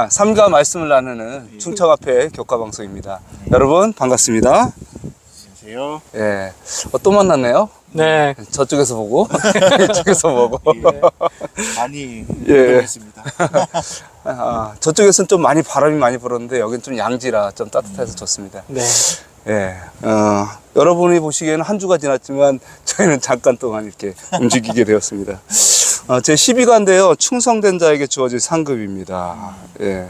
삼가 말씀을 나누는 충청화폐 교과방송입니다. 여러분 반갑습니다. 안녕하세요. 예, 또 만났네요. 네. 저쪽에서 보고 이쪽에서 보고. 많이 예. 있습니다. 저쪽에서는 좀 바람이 많이 불었는데 여기는 좀 양지라 좀 따뜻해서 좋습니다. 네. 예, 여러분이 보시기에는 한 주가 지났지만 저희는 잠깐 동안 이렇게 움직이게 되었습니다. 제 12가인데요. 충성된 자에게 주어질 상급입니다. 예,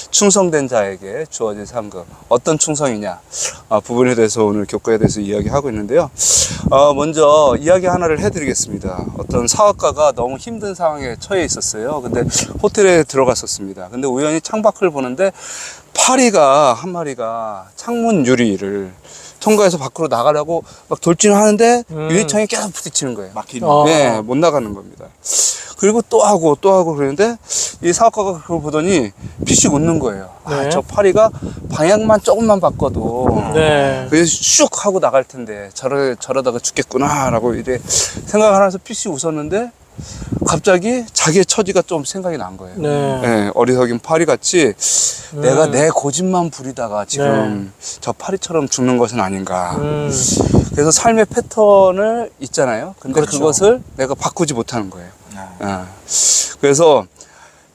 충성된 자에게 주어질 상급. 어떤 충성이냐? 부분에 대해서 오늘 교과에 대해서 이야기하고 있는데요. 먼저 이야기 하나를 해드리겠습니다. 어떤 사업가가 너무 힘든 상황에 처해 있었어요. 근데 호텔에 들어갔었습니다. 근데 우연히 창밖을 보는데 파리가 한 마리가 창문 유리를 통과해서 밖으로 나가려고 막 돌진을 하는데 유리창에 계속 부딪히는 거예요. 막히는. 네, 못 나가는 겁니다. 그리고 또 하고 그러는데 이 사업가가 그걸 보더니 피식 웃는 거예요. 네. 저 파리가 방향만 조금만 바꿔도 네. 그게 슉 하고 나갈 텐데 저러다가 죽겠구나라고 이래 생각하면서 피식 웃었는데 갑자기 자기의 처지가 좀 생각이 난 거예요. 네. 네, 어리석인 파리같이 내가 내 고집만 부리다가 지금 저 파리처럼 죽는 것은 아닌가. 그래서 삶의 패턴을 있잖아요. 근데 그렇죠. 그것을 내가 바꾸지 못하는 거예요. 그래서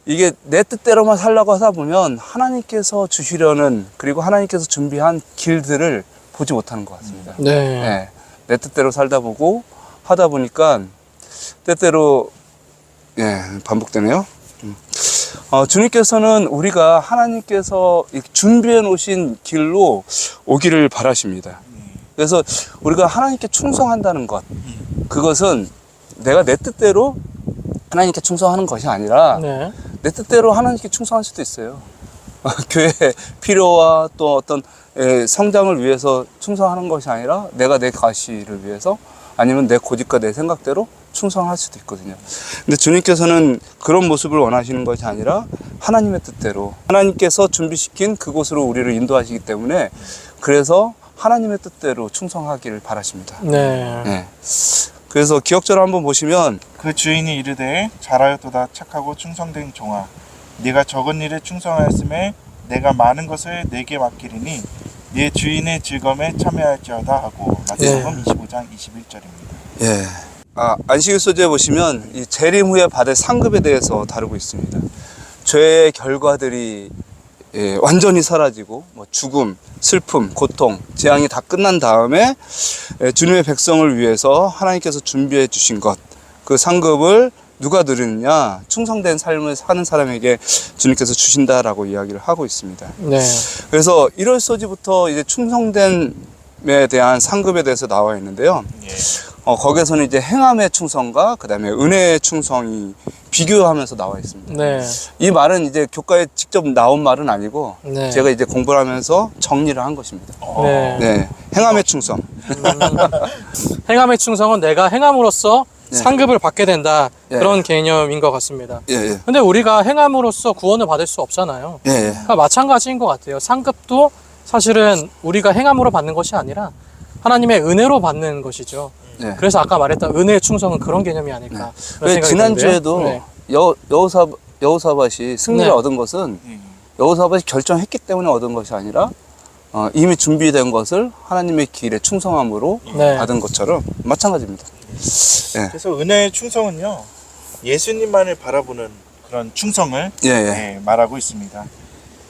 이게 내 뜻대로만 살려고 하다 보면 하나님께서 주시려는 그리고 하나님께서 준비한 길들을 보지 못하는 것 같습니다. 네. 네, 내 뜻대로 살다 보고 하다 보니까 때때로 반복되네요. 주님께서는 우리가 하나님께서 준비해 놓으신 길로 오기를 바라십니다. 그래서 우리가 하나님께 충성한다는 것, 그것은 내가 내 뜻대로 하나님께 충성하는 것이 아니라 네. 내 뜻대로 하나님께 충성할 수도 있어요. 교회 필요와 또 어떤 성장을 위해서 충성하는 것이 아니라 내가 내 가시를 위해서 아니면 내 고집과 내 생각대로 충성할 수도 있거든요. 근데 주님께서는 그런 모습을 원하시는 것이 아니라 하나님의 뜻대로 하나님께서 준비시킨 그곳으로 우리를 인도하시기 때문에 그래서 하나님의 뜻대로 충성하기를 바라십니다. 네. 네. 그래서 기억절을 한번 보시면 그 주인이 이르되 잘하였도다 착하고 충성된 종아 네가 적은 일에 충성하였음에 내가 많은 것을 내게 맡기리니 네 주인의 즐거움에 참여할지어다 하고 마태복음 25장 21절입니다. 예. 안식일 소재에 보시면 이 재림 후에 받을 상급에 대해서 다루고 있습니다. 죄의 결과들이 완전히 사라지고 죽음, 슬픔, 고통, 재앙이 다 끝난 다음에 주님의 백성을 위해서 하나님께서 준비해 주신 것, 그 상급을 누가 누리느냐? 충성된 삶을 사는 사람에게 주님께서 주신다라고 이야기를 하고 있습니다. 네. 그래서 1월 소지부터 이제 충성됨에 대한 상급에 대해서 나와 있는데요. 거기에서는 이제 행함의 충성과 그 다음에 은혜의 충성이 비교하면서 나와 있습니다. 네. 이 말은 이제 교과에 직접 나온 말은 아니고 네. 제가 이제 공부를 하면서 정리를 한 것입니다. 네. 네, 행함의 충성. 행함의 충성은 내가 행함으로써 상급을 받게 된다. 예. 그런 개념인 것 같습니다. 예. 근데 우리가 행함으로써 구원을 받을 수 없잖아요. 예. 그러니까 마찬가지인 것 같아요. 상급도 사실은 우리가 행함으로 받는 것이 아니라 하나님의 은혜로 받는 것이죠. 예. 그래서 아까 말했던 은혜의 충성은 그런 개념이 아닐까. 그런 생각이 지난주에도 드는데요. 여호사밧이 승리를 네. 얻은 것은 여호사밧이 결정했기 때문에 얻은 것이 아니라 이미 준비된 것을 하나님의 길에 충성함으로 네. 받은 것처럼 마찬가지입니다. 예. 그래서 은혜의 충성은요 예수님만을 바라보는 그런 충성을 말하고 있습니다.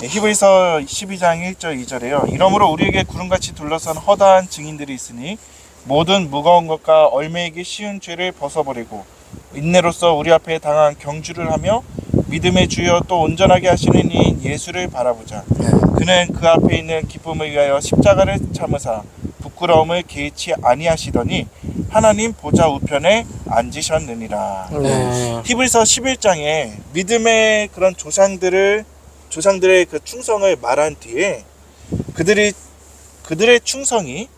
히브리서 12장 1절 2절에요. 이러므로 우리에게 구름같이 둘러싼 허다한 증인들이 있으니 모든 무거운 것과 얼매이기 쉬운 죄를 벗어버리고 인내로서 우리 앞에 당한 경주를 하며 믿음의 주여 또 온전하게 하시는 이인 예수를 바라보자. 그는 그 앞에 있는 기쁨을 위하여 십자가를 참으사 부끄러움을 개의치 아니하시더니 하나님 보좌 우편에 앉으셨느니라. 네. 히브리서 11장에 믿음의 그런 조상들의 그 충성을 말한 뒤에 그들의 충성이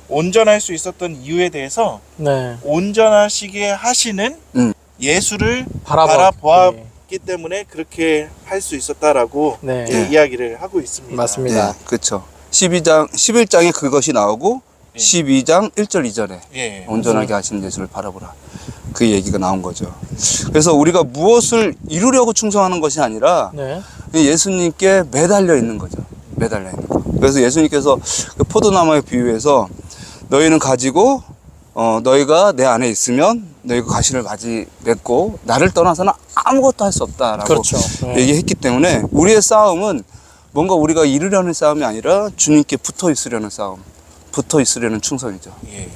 온전할 수 있었던 이유에 대해서 네. 온전하시게 하시는 예수를 바라보았기 바라보았기 때문에 그렇게 할 수 있었다라고 네. 이야기를 하고 있습니다. 맞습니다. 그렇죠. 11장에 그것이 나오고 12장 1절 2절에 온전하게 하시는 예수를 바라보라. 그 얘기가 나온 거죠. 그래서 우리가 무엇을 이루려고 충성하는 것이 아니라 네. 예수님께 매달려 있는 거죠. 매달려 있는 거. 그래서 예수님께서 그 포도나무에 비유해서 너희는 가지고 너희가 내 안에 있으면 너희가 가시를 맺고 나를 떠나서는 아무것도 할 수 없다라고 그렇죠. 얘기했기 때문에 우리의 싸움은 뭔가 우리가 이루려는 싸움이 아니라 주님께 붙어 있으려는 싸움, 붙어 있으려는 충성이죠. 예.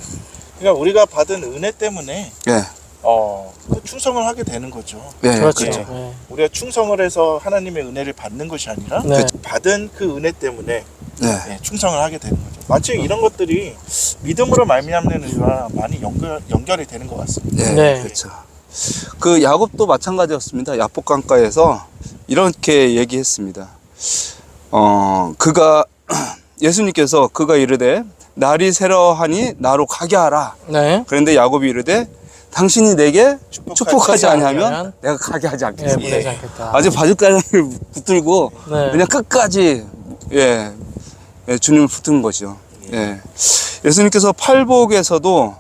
그러니까 우리가 받은 은혜 때문에 예, 그 충성을 하게 되는 거죠. 예, 그렇죠. 그렇죠. 네. 우리가 충성을 해서 하나님의 은혜를 받는 것이 아니라 네. 받은 그 은혜 때문에 네, 충성을 하게 되는 거죠. 마치 이런 것들이 믿음으로 말미암는 의와 많이 연결이 되는 것 같습니다. 예, 네. 그렇죠. 그 야곱도 마찬가지였습니다. 야복강가에서 이렇게 얘기했습니다. 그가 예수님께서 그가 이르되 날이 새러하니 나로 가게 하라. 네. 그런데 야곱이 이르되 당신이 내게 축복하지 아니하면 아니하면 내가 가게 하지 네, 않겠습니다. 보내지 않겠다. 아주 바짓가랑을 붙들고 네. 그냥 끝까지 주님을 붙든 거죠. 예. 예수님께서 팔복에서도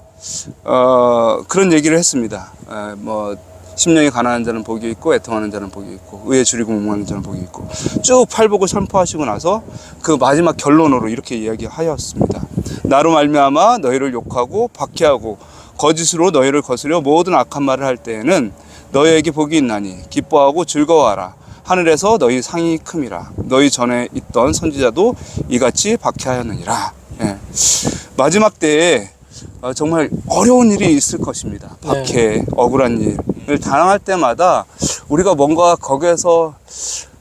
그런 얘기를 했습니다. 뭐 심령이 가난한 자는 복이 있고 애통하는 자는 복이 있고 의에 줄이고 목마른 자는 복이 있고 쭉 팔복을 선포하시고 나서 그 마지막 결론으로 이렇게 이야기하였습니다. 나로 말미암아 너희를 욕하고 박해하고 거짓으로 너희를 거스려 모든 악한 말을 할 때에는 너희에게 복이 있나니 기뻐하고 즐거워하라. 하늘에서 너희 상이 큼이라. 너희 전에 있던 선지자도 이같이 박해하였느니라. 예. 마지막 때에 정말 어려운 일이 있을 것입니다. 박해, 억울한 일을 당할 때마다 우리가 뭔가 거기에서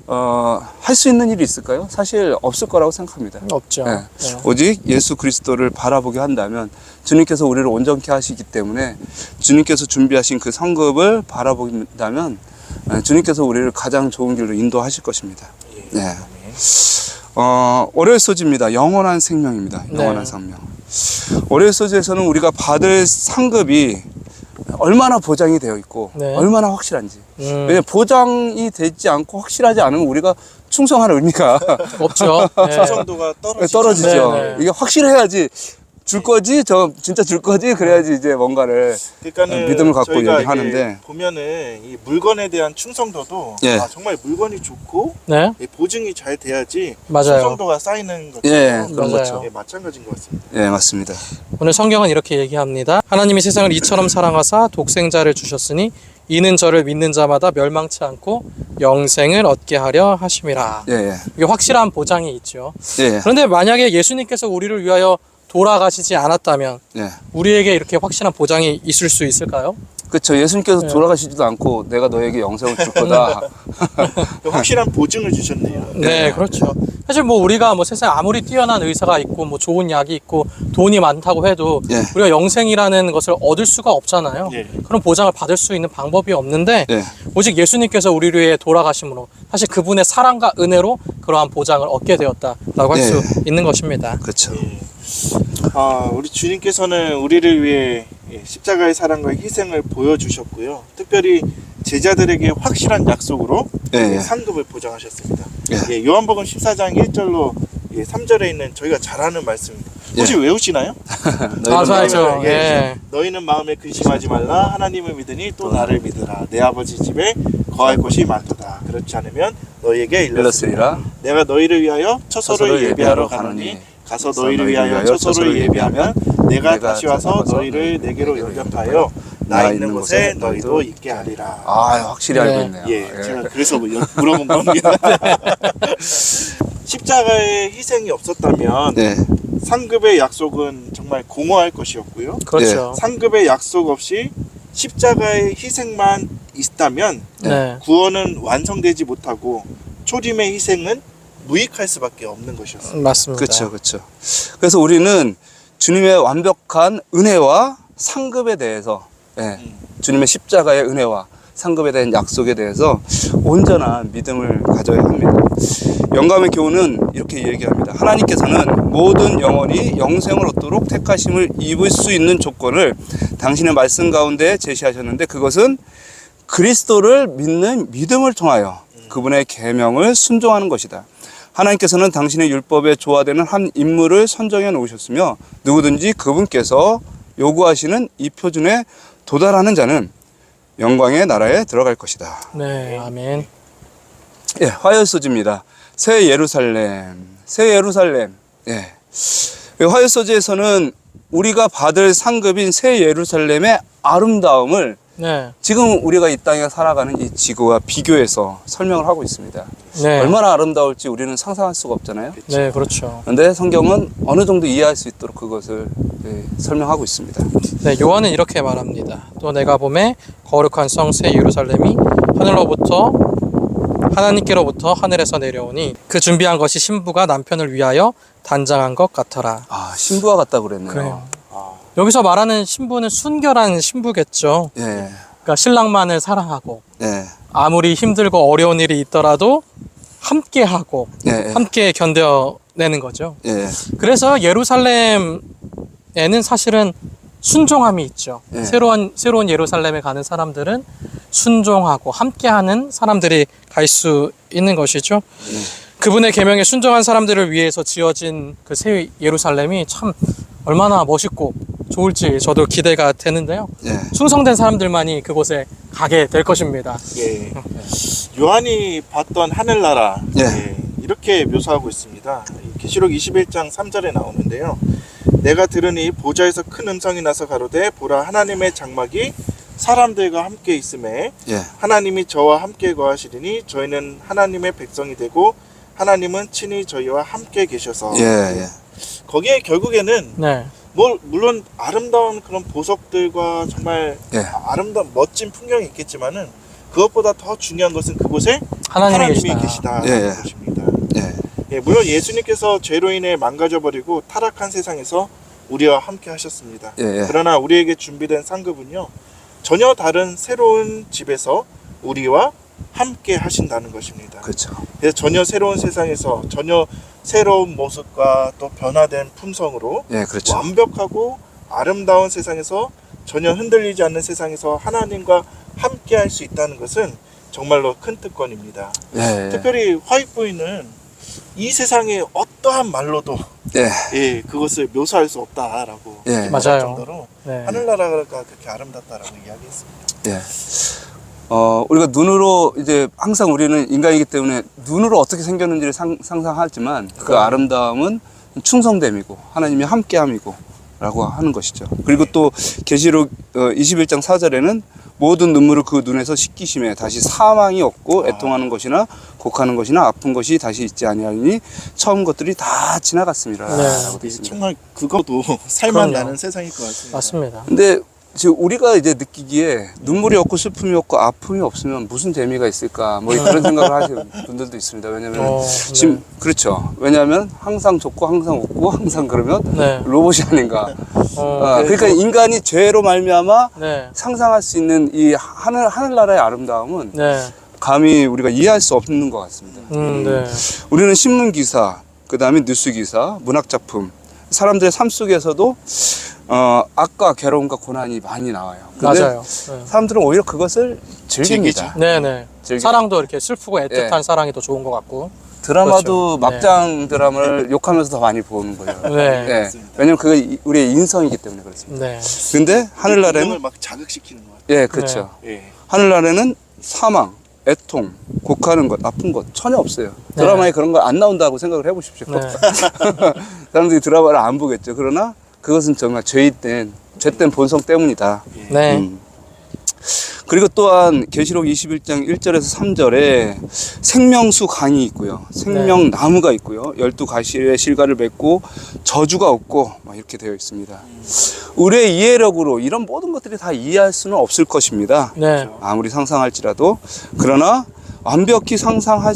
할 수 있는 일이 있을까요? 사실 없을 거라고 생각합니다. 없죠. 예. 네. 오직 예수 그리스도를 바라보게 한다면 주님께서 우리를 온전케 하시기 때문에 주님께서 준비하신 그 성급을 바라본다면 주님께서 우리를 가장 좋은 길로 인도하실 것입니다. 네. 월요일 소지입니다. 영원한 생명입니다. 영원한 네. 생명. 월요일 소지에서는 우리가 받을 상급이 얼마나 보장이 되어 있고 네. 얼마나 확실한지. 왜냐하면 보장이 되지 않고 확실하지 않으면 우리가 충성할 의미가 없죠. 네. 충성도가 떨어지죠. 네, 네. 이게 확실해야지 줄 거지, 진짜 줄 거지, 그래야지 이제 뭔가를 그러니까는 믿음을 갖고 저희가 얘기하는데. 이게 보면은 이 물건에 대한 충성도도 예. 정말 물건이 좋고 네. 보증이 잘 돼야지 맞아요. 충성도가 쌓이는 거죠. 예, 그런 맞아요. 거죠. 예, 마찬가지인 것 같습니다. 예, 맞습니다. 오늘 성경은 이렇게 얘기합니다. 하나님이 세상을 이처럼 사랑하사 독생자를 주셨으니 이는 저를 믿는 자마다 멸망치 않고 영생을 얻게 하려 하심이라. 예, 예. 이게 확실한 보장이 있죠. 예, 그런데 만약에 예수님께서 우리를 위하여 돌아가시지 않았다면 예. 우리에게 이렇게 확실한 보장이 있을 수 있을까요? 그렇죠. 예수님께서 네. 돌아가시지도 않고 내가 너에게 영생을 줄 거다. 확실한 보증을 주셨네요. 네, 그렇죠. 사실 뭐 우리가 뭐 세상에 아무리 뛰어난 의사가 있고 뭐 좋은 약이 있고 돈이 많다고 해도 예. 우리가 영생이라는 것을 얻을 수가 없잖아요. 예. 그런 보장을 받을 수 있는 방법이 없는데 예. 오직 예수님께서 우리를 위해 돌아가심으로 사실 그분의 사랑과 은혜로 그러한 보장을 얻게 되었다라고 할 수 예. 있는 것입니다. 그렇죠. 예. 우리 주님께서는 우리를 위해 십자가의 사랑과 희생을 보여주셨고요. 특별히 제자들에게 확실한 약속으로 예, 예. 상급을 보장하셨습니다. 예. 요한복음 14장 1절로 3절에 있는 저희가 잘 아는 말씀입니다. 혹시 외우시나요? 맞아요. 예. 예. 너희는 마음에 근심하지 말라. 하나님을 믿으니 또 나를 믿으라. 내 아버지 집에 거할 곳이 많도다. 그렇지 않으면 너희에게 일렀으리라. 내가 너희를 위하여 처소를 예비하러 가노니 가서 너희를 위하여 처소를 예비하면 내가 다시 와서 너희를 내게로 인접하여 나 있는 곳에 너희도 있게 하리라. 확실히 알고 있네요. 예, 제가 그래서 물어본 겁니다. 십자가의 희생이 없었다면 네. 상급의 약속은 정말 공허할 것이었고요. 그렇죠. 상급의 약속 없이 십자가의 희생만 있다면 네. 구원은 완성되지 못하고 초림의 희생은 무익할 수밖에 없는 것이었습니다. 맞습니다. 그렇죠, 그렇죠. 그래서 우리는 주님의 완벽한 은혜와 상급에 대해서, 예, 주님의 십자가의 은혜와 상급에 대한 약속에 대해서 온전한 믿음을 가져야 합니다. 영감의 교훈은 이렇게 얘기합니다. 하나님께서는 모든 영혼이 영생을 얻도록 택하심을 입을 수 있는 조건을 당신의 말씀 가운데 제시하셨는데 그것은 그리스도를 믿는 믿음을 통하여 그분의 계명을 순종하는 것이다. 하나님께서는 당신의 율법에 조화되는 한 인물을 선정해 놓으셨으며 누구든지 그분께서 요구하시는 이 표준에 도달하는 자는 영광의 나라에 들어갈 것이다. 네, 아멘. 예, 화요소지입니다. 새 예루살렘. 예. 이 화요소지에서는 우리가 받을 상급인 새 예루살렘의 아름다움을 네. 지금 우리가 이 땅에 살아가는 이 지구와 비교해서 설명을 하고 있습니다. 네. 얼마나 아름다울지 우리는 상상할 수가 없잖아요. 네, 그렇죠. 그런데 성경은 어느 정도 이해할 수 있도록 그것을 설명하고 있습니다. 네, 요한은 이렇게 말합니다. 또 내가 보매 거룩한 성 새 예루살렘이 하나님께로부터 하늘에서 내려오니 그 준비한 것이 신부가 남편을 위하여 단장한 것 같더라. 아, 신부와 같다고 그랬네요. 그래요. 여기서 말하는 신부는 순결한 신부겠죠. 예, 그러니까 신랑만을 사랑하고 예, 아무리 힘들고 어려운 일이 있더라도 함께하고 예, 함께 견뎌내는 거죠. 예, 그래서 예루살렘에는 사실은 순종함이 있죠. 예. 새로운 예루살렘에 가는 사람들은 순종하고 함께하는 사람들이 갈 수 있는 것이죠. 그분의 계명에 순종한 사람들을 위해서 지어진 그 새 예루살렘이 참 얼마나 멋있고 좋을지 저도 기대가 되는데요. 예. 충성된 사람들만이 그곳에 가게 될 것입니다. 예. 요한이 봤던 하늘나라 예. 예, 이렇게 묘사하고 있습니다. 계시록 21장 3절에 나오는데요. 내가 들으니 보좌에서 큰 음성이 나서 가로되 보라 하나님의 장막이 사람들과 함께 있음에 예. 하나님이 저와 함께 거하시리니 저희는 하나님의 백성이 되고 하나님은 친히 저희와 함께 계셔서 예, 예. 거기에 결국에는 네. 물론 아름다운 그런 보석들과 정말 예. 아름다운 멋진 풍경이 있겠지만은 그것보다 더 중요한 것은 그곳에 하나님이 하나님이 계시다. 계시다는 예, 예. 것입니다. 예. 예, 물론 예수님께서 죄로 인해 망가져버리고 타락한 세상에서 우리와 함께 하셨습니다. 예, 예. 그러나 우리에게 준비된 상급은요 전혀 다른 새로운 집에서 우리와 함께 하신다는 것입니다. 그렇죠. 그래서 전혀 새로운 세상에서 전혀 새로운 모습과 또 변화된 품성으로 예, 그렇죠. 완벽하고 아름다운 세상에서 전혀 흔들리지 않는 세상에서 하나님과 함께 할 수 있다는 것은 정말로 큰 특권입니다. 예, 예. 특별히 화이트보이는 이 세상의 어떠한 말로도 예. 예, 그것을 묘사할 수 없다라고 예. 말할 맞아요. 정도로 네. 하늘나라가 그렇게 아름답다라고 이야기했습니다. 예. 우리가 눈으로 이제 항상 우리는 인간이기 때문에 눈으로 어떻게 생겼는지를 상상하지만 그 아름다움은 충성됨이고 하나님이 함께함이고 라고 하는 것이죠. 그리고 또 계시록 21장 4절에는 모든 눈물을 그 눈에서 씻기심에 다시 사망이 없고 애통하는 것이나 곡하는 것이나 아픈 것이 다시 있지 아니하니 처음 것들이 다 지나갔습니다. 네. 라고 되어 있습니다. 정말 그것도 살만 그럼요. 나는 세상일 것 같습니다. 맞습니다. 근데 지금 우리가 이제 느끼기에 눈물이 없고 슬픔이 없고 아픔이 없으면 무슨 재미가 있을까 뭐 그런 생각을 하시는 분들도 있습니다. 왜냐면 네. 지금 그렇죠. 왜냐하면 항상 좋고 항상 웃고 항상 그러면 네. 로봇이 아닌가. 네. 그러니까 인간이 죄로 말미암아 네. 상상할 수 있는 이 하늘나라의 아름다움은 네. 감히 우리가 이해할 수 없는 것 같습니다. 네. 우리는 신문 기사, 그 다음에 뉴스 기사, 문학 작품, 사람들의 삶 속에서도 악과 괴로움과 고난이 많이 나와요. 근데 맞아요. 네. 사람들은 오히려 그것을 즐깁니다. 네네. 즐겨. 사랑도 이렇게 슬프고 애틋한 예. 사랑이 더 좋은 것 같고. 드라마도 그렇죠. 막장 드라마를 욕하면서 더 많이 보는 거예요. 네. 예. 왜냐면 그게 우리의 인성이기 때문에 그렇습니다. 네. 근데 하늘나라에는 을 막 자극시키는 것 같아요. 예, 그렇죠. 예. 하늘나라에는 사망, 애통, 곡하는 것, 아픈 것 전혀 없어요. 네. 드라마에 그런 거 안 나온다고 생각을 해보십시오. 네. 사람들이 드라마를 안 보겠죠. 그러나 그것은 정말 죄된 본성 때문이다. 네. 그리고 또한 계시록 21장 1절에서 3절에 생명수 강이 있고요. 생명나무가 있고요. 12가시의 실과를 맺고 저주가 없고 막 이렇게 되어 있습니다. 우리의 이해력으로 이런 모든 것들이 다 이해할 수는 없을 것입니다. 네. 아무리 상상할지라도. 그러나 완벽히 상상할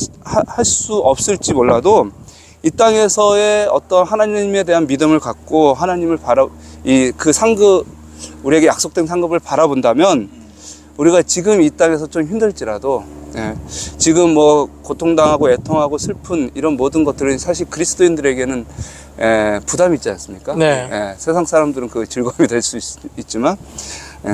수 없을지 몰라도 이 땅에서의 어떤 하나님에 대한 믿음을 갖고 하나님을 그 상급, 우리에게 약속된 상급을 바라본다면 우리가 지금 이 땅에서 좀 힘들지라도 지금 뭐 고통당하고 애통하고 슬픈 이런 모든 것들은 사실 그리스도인들에게는 부담이 있지 않습니까? 네. 세상 사람들은 그 즐거움이 될 수 있지만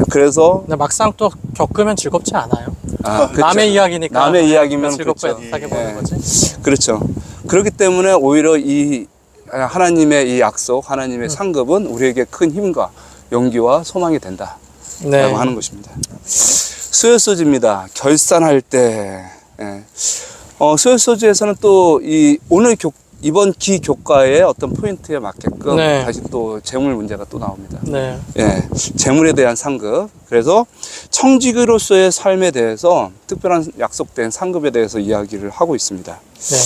그래서 근데 막상 또 겪으면 즐겁지 않아요. 그렇죠. 남의 이야기니까. 남의 이야기면 즐겁고 그렇죠. 애틋하게 보는 거지. 그렇죠. 그렇기 때문에 오히려 이 하나님의 이 약속, 하나님의 상급은 우리에게 큰 힘과 용기와 소망이 된다. 네. 라고 하는 것입니다. 수요소지입니다. 결산할 때. 소요소지에서는 또 이번 기 교과의 어떤 포인트에 맞게끔 네. 다시 또 재물 문제가 또 나옵니다. 네. 예, 재물에 대한 상급. 그래서 청지기로서의 삶에 대해서 특별한 약속된 상급에 대해서 이야기를 하고 있습니다. 네.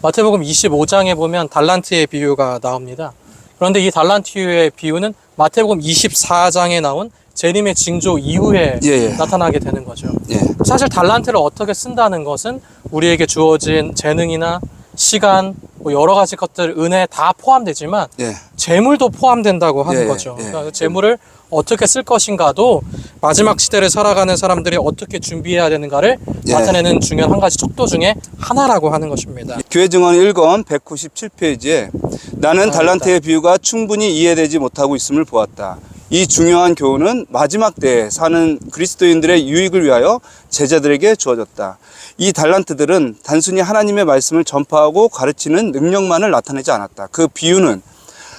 마태복음 25장에 보면 달란트의 비유가 나옵니다. 그런데 이 달란트의 비유는 마태복음 24장에 나온 재림의 징조 이후에 예. 나타나게 되는 거죠. 예, 사실 달란트를 어떻게 쓴다는 것은 우리에게 주어진 재능이나 시간, 뭐 여러 가지 것들, 은혜 다 포함되지만 예, 재물도 포함된다고 하는 예, 거죠. 예. 그러니까 그 재물을 어떻게 쓸 것인가도 마지막 시대를 살아가는 사람들이 어떻게 준비해야 되는가를 예. 나타내는 중요한 한 가지 척도 중에 하나라고 하는 것입니다. 교회 증언 1권 197페이지에 나는 달란트의 비유가 충분히 이해되지 못하고 있음을 보았다. 이 중요한 교훈은 마지막 때에 사는 그리스도인들의 유익을 위하여 제자들에게 주어졌다. 이 달란트들은 단순히 하나님의 말씀을 전파하고 가르치는 능력만을 나타내지 않았다. 그 비유는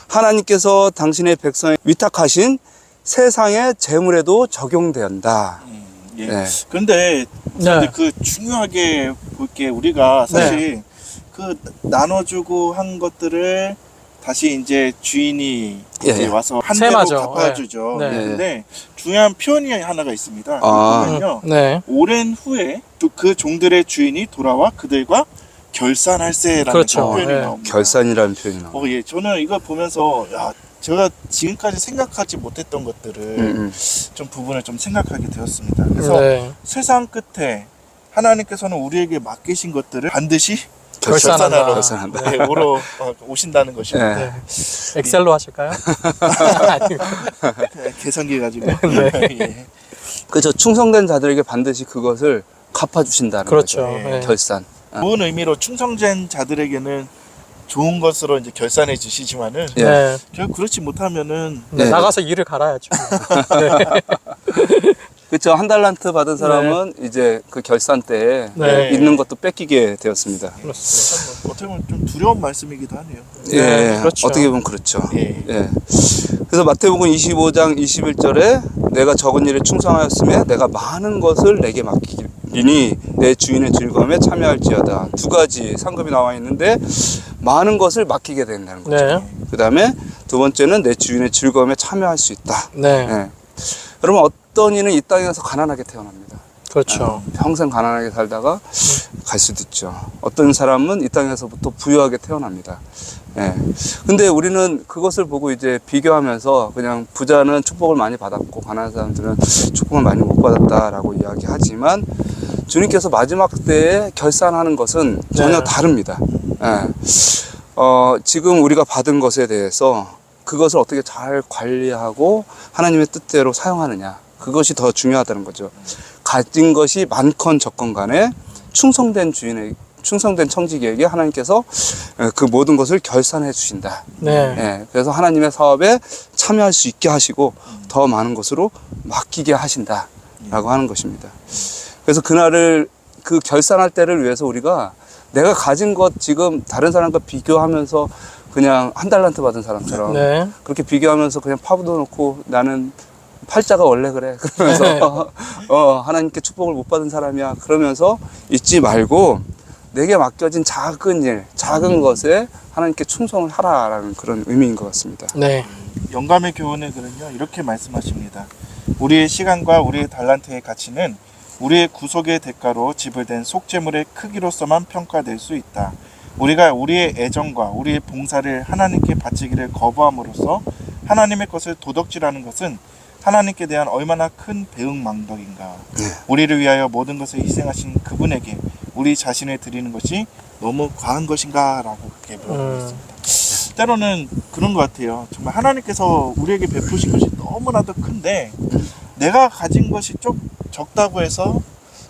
하나님께서 당신의 백성에 위탁하신 세상의 재물에도 적용된다. 예. 네. 그런데 네. 그 중요하게 볼 게 우리가 사실 그 나눠주고 한 것들을 다시 이제 주인이 예, 이제 예. 와서 한 대로 세마죠. 갚아주죠. 네. 네. 근데 중요한 표현이 하나가 있습니다. 아. 보면요, 네. 오랜 후에 그 종들의 주인이 돌아와 그들과 결산할세라는 그렇죠. 그 표현이 네. 나옵니다. 결산이라는 표현이 나와요. 예, 저는 이거 보면서 야, 제가 지금까지 생각하지 못했던 것들을 좀 부분을 좀 생각하게 되었습니다. 그래서 네. 세상 끝에 하나님께서는 우리에게 맡기신 것들을 반드시 결산한다. 결산한다. 네, 오러 오신다는 것입니다. 네. 엑셀로 하실까요? 아니면- 계산기 가지고. 네. 예. 그렇죠. 충성된 자들에게 반드시 그것을 갚아주신다는 그렇죠. 거죠. 네. 결산. 좋은 의미로 충성된 자들에게는 좋은 것으로 이제 결산해 주시지만은 예. 네. 결국 그렇지 못하면은 네. 네. 나가서 일을 갈아야죠. 그렇죠. 한 달란트 받은 사람은 이제 그 결산 때에 네. 있는 것도 뺏기게 되었습니다. 그렇습니다. 어떻게 보면 좀 두려운 말씀이기도 하네요. 예, 네, 그렇죠. 어떻게 보면 그렇죠. 예. 예. 그래서 마태복음 25장 21절에 내가 적은 일에 충성하였음에 내가 많은 것을 내게 맡기리니 내 주인의 즐거움에 참여할지어다. 두 가지 상급이 나와 있는데 많은 것을 맡기게 된다는 거죠. 네. 그 다음에 두 번째는 내 주인의 즐거움에 참여할 수 있다. 네. 예. 여러분 어떤 이는 이 땅에서 가난하게 태어납니다. 그렇죠. 평생 가난하게 살다가 갈 수도 있죠. 어떤 사람은 이 땅에서부터 부유하게 태어납니다. 예. 근데 우리는 그것을 보고 이제 비교하면서 그냥 부자는 축복을 많이 받았고 가난한 사람들은 축복을 많이 못 받았다라고 이야기하지만 주님께서 마지막 때에 결산하는 것은 전혀 네. 다릅니다. 예. 지금 우리가 받은 것에 대해서 그것을 어떻게 잘 관리하고 하나님의 뜻대로 사용하느냐. 그것이 더 중요하다는 거죠. 가진 것이 많건 적건 간에 충성된 청지기에게 하나님께서 그 모든 것을 결산해 주신다. 네. 예, 그래서 하나님의 사업에 참여할 수 있게 하시고 더 많은 것으로 맡기게 하신다라고 하는 것입니다. 그래서 그날을 그 결산할 때를 위해서 우리가 내가 가진 것 지금 다른 사람과 비교하면서 그냥 한 달란트 받은 사람처럼 네. 그렇게 비교하면서 그냥 파묻어 놓고 나는 팔자가 원래 그래 그러면서 하나님께 축복을 못 받은 사람이야 그러면서 잊지 말고 내게 맡겨진 작은 일, 작은 것에 하나님께 충성을 하라라는 그런 의미인 것 같습니다. 네. 영감의 교훈의 글은요 이렇게 말씀하십니다. 우리의 시간과 우리의 달란트의 가치는 우리의 구속의 대가로 지불된 속재물의 크기로서만 평가될 수 있다. 우리가 우리의 애정과 우리의 봉사를 하나님께 바치기를 거부함으로써 하나님의 것을 도덕질하는 것은 하나님께 대한 얼마나 큰 배은망덕인가. 우리를 위하여 모든 것을 희생하신 그분에게 우리 자신을 드리는 것이 너무 과한 것인가 라고 그렇게 물어보고 있습니다. 때로는 그런 것 같아요. 정말 하나님께서 우리에게 베푸신 것이 너무나도 큰데 내가 가진 것이 좀 적다고 해서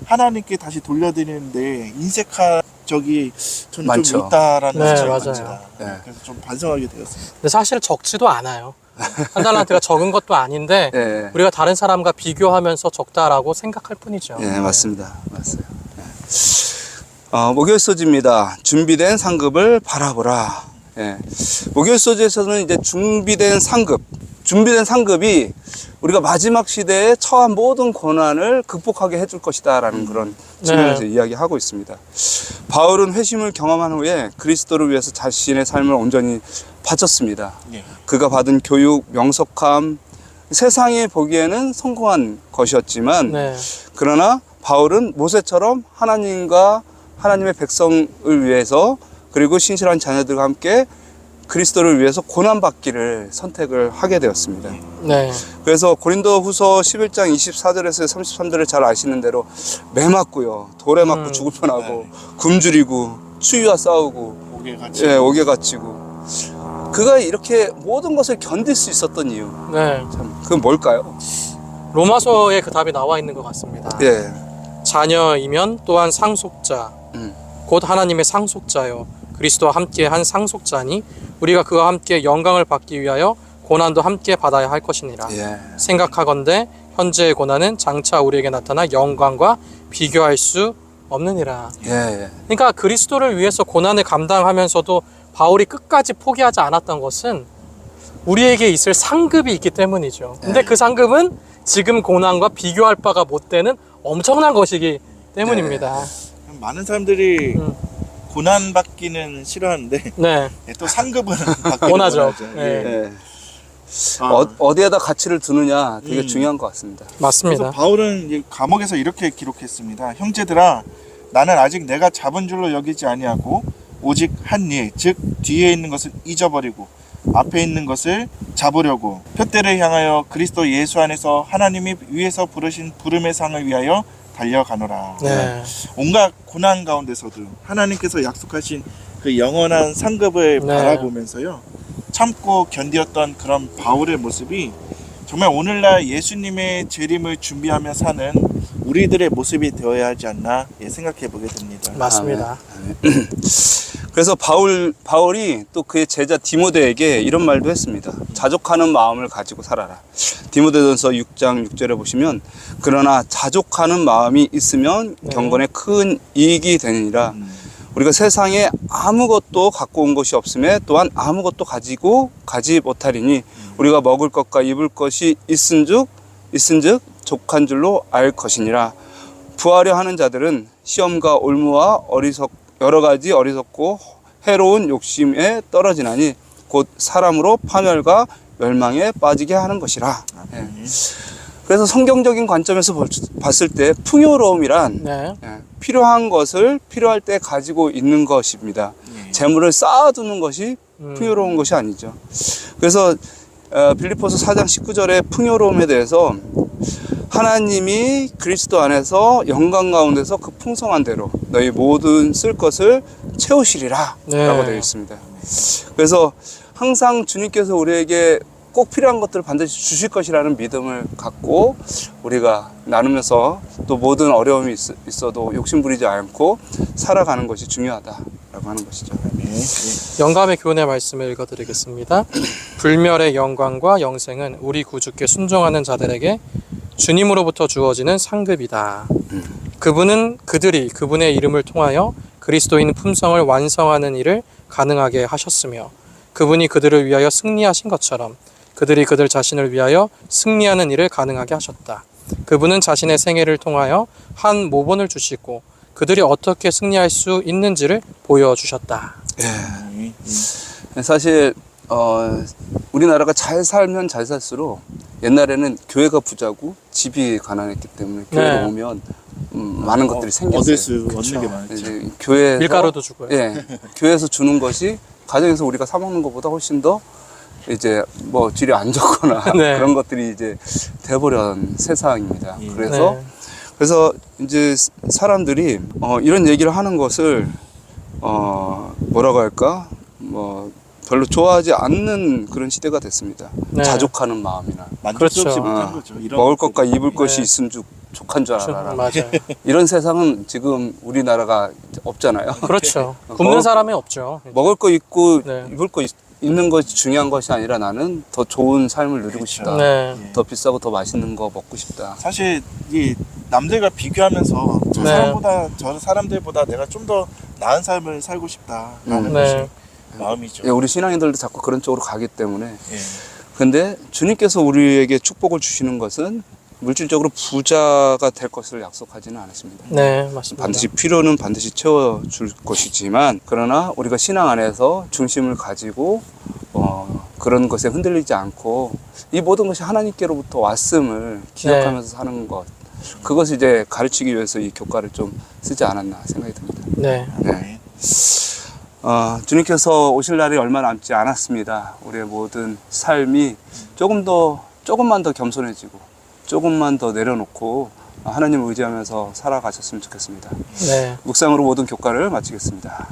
하나님께 다시 돌려드리는데 인색한 적이 저는 많죠. 좀 있다라는 네, 생각이 맞아요. 듭니다. 네. 그래서 좀 반성하게 되었습니다. 근데 사실 적지도 않아요. 한 달란트가 적은 것도 아닌데 예, 우리가 다른 사람과 비교하면서 적다라고 생각할 뿐이죠. 예, 맞습니다. 맞아요. 예. 목요일 소지입니다. 준비된 상급을 바라보라. 예. 목요일 소지에서는 이제 준비된 상급, 준비된 상급이 우리가 마지막 시대에 처한 모든 고난을 극복하게 해줄 것이다라는 그런 측면에서 이야기하고 있습니다. 바울은 회심을 경험한 후에 그리스도를 위해서 자신의 삶을 온전히 바쳤습니다. 그가 받은 교육, 명석함, 세상이 보기에는 성공한 것이었지만 그러나 바울은 모세처럼 하나님과 하나님의 백성을 위해서 그리고 신실한 자녀들과 함께 그리스도를 위해서 고난받기를 선택을 하게 되었습니다. 그래서 고린도 후서 11장 24절에서 33절을 잘 아시는 대로 매 맞고요. 돌에 맞고 죽을 뻔하고 굶주리고 추위와 싸우고 옥에 갇히고 그가 이렇게 모든 것을 견딜 수 있었던 이유 참 그건 뭘까요? 로마서에 그 답이 나와 있는 것 같습니다. 자녀이면 또한 상속자 곧 하나님의 상속자요 그리스도와 함께 한 상속자니 우리가 그와 함께 영광을 받기 위하여 고난도 함께 받아야 할 것이니라. 생각하건대 현재의 고난은 장차 우리에게 나타나 영광과 비교할 수 없느니라. 그러니까 그리스도를 위해서 고난을 감당하면서도 바울이 끝까지 포기하지 않았던 것은 우리에게 있을 상급이 있기 때문이죠. 근데 그 상급은 지금 고난과 비교할 바가 못 되는 엄청난 것이기 때문입니다. 많은 사람들이 고난 받기는 싫어하는데 또 상급은 받기는 원하죠. 어디에다 가치를 두느냐 되게 중요한 것 같습니다. 맞습니다. 그래서 바울은 감옥에서 이렇게 기록했습니다. 형제들아 나는 아직 내가 잡은 줄로 여기지 아니하고 오직 한 일, 즉 뒤에 있는 것을 잊어버리고 앞에 있는 것을 잡으려고 표대를 향하여 그리스도 예수 안에서 하나님이 위에서 부르신 부름의 상을 위하여 달려가노라. 온갖 고난 가운데서도 하나님께서 약속하신 그 영원한 상급을 바라보면서요 참고 견디었던 그런 바울의 모습이 정말 오늘날 예수님의 재림을 준비하며 사는 우리들의 모습이 되어야 하지 않나 생각해 보게 됩니다. 맞습니다. 그래서 바울이 또 그의 제자 디모데에게 이런 말도 했습니다. 자족하는 마음을 가지고 살아라. 디모데전서 6장 6절에 보시면 그러나 자족하는 마음이 있으면 경건에 큰 이익이 되느니라. 우리가 세상에 아무것도 갖고 온 것이 없음에 또한 아무것도 가지 못하리니 우리가 먹을 것과 입을 것이 있은즉 족한 줄로 알 것이니라. 부하려 하는 자들은 시험과 올무와 여러 가지 어리석고 해로운 욕심에 떨어지나니 곧 사람으로 파멸과 멸망에 빠지게 하는 것이라. 그래서 성경적인 관점에서 봤을 때 풍요로움이란 필요한 것을 필요할 때 가지고 있는 것입니다. 재물을 쌓아두는 것이 풍요로운 것이 아니죠. 그래서 빌립보서 4장 19절의 풍요로움에 대해서 하나님이 그리스도 안에서 영광 가운데서 그 풍성한 대로 너희 모든 쓸 것을 채우시리라 라고 되어 있습니다. 그래서 항상 주님께서 우리에게 꼭 필요한 것들을 반드시 주실 것이라는 믿음을 갖고 우리가 나누면서 또 모든 어려움이 있어도 욕심부리지 않고 살아가는 것이 중요하다라고 하는 것이죠. 영감의 교훈의 말씀을 읽어드리겠습니다. 불멸의 영광과 영생은 우리 구주께 순종하는 자들에게 주님으로부터 주어지는 상급이다. 그분은 그들이 그분의 이름을 통하여 그리스도인 품성을 완성하는 일을 가능하게 하셨으며 그분이 그들을 위하여 승리하신 것처럼 그들이 그들 자신을 위하여 승리하는 일을 가능하게 하셨다. 그분은 자신의 생애를 통하여 한 모본을 주시고 그들이 어떻게 승리할 수 있는지를 보여주셨다. 사실 우리나라가 잘 살면 잘 살수록 옛날에는 교회가 부자고 집이 가난했기 때문에 교회로 오면 많은 것들이 생겼어요. 얻을 수 얻는 게 많죠. 이제 교회에서 밀가루도 주고요. 교회에서 주는 것이 가정에서 우리가 사 먹는 것보다 훨씬 더 이제 뭐 질이 안 좋거나 그런 것들이 이제 돼버린 세상입니다. 그래서 이제 사람들이 이런 얘기를 하는 것을 뭐라고 할까 별로 좋아하지 않는 그런 시대가 됐습니다. 자족하는 마음이나 만족스럽지 못한 거죠. 먹을 것과 입을 것이 있은 줄 족한 줄 알아라. 이런 세상은 지금 우리나라가 없잖아요. 그렇죠. 굶는 사람이 없죠. 먹을 거 있고 입을 거 있는 것이 중요한 것이 아니라 나는 더 좋은 삶을 누리고 싶다. 더 비싸고 더 맛있는 거 먹고 싶다. 사실 이 남들과 비교하면서 저 사람들보다 내가 좀 더 나은 삶을 살고 싶다라는 것이 마음이죠. 우리 신앙인들도 자꾸 그런 쪽으로 가기 때문에 근데 주님께서 우리에게 축복을 주시는 것은 물질적으로 부자가 될 것을 약속하지는 않으십니다. 네, 맞습니다. 반드시 필요는 반드시 채워줄 것이지만, 그러나 우리가 신앙 안에서 중심을 가지고 그런 것에 흔들리지 않고 이 모든 것이 하나님께로부터 왔음을 기억하면서 사는 것, 그것을 이제 가르치기 위해서 이 교과를 좀 쓰지 않았나 생각이 듭니다. 네. 네. 주님께서 오실 날이 얼마 남지 않았습니다. 우리의 모든 삶이 조금만 더 겸손해지고 조금만 더 내려놓고 하나님을 의지하면서 살아가셨으면 좋겠습니다. 네. 묵상으로 모든 교과를 마치겠습니다.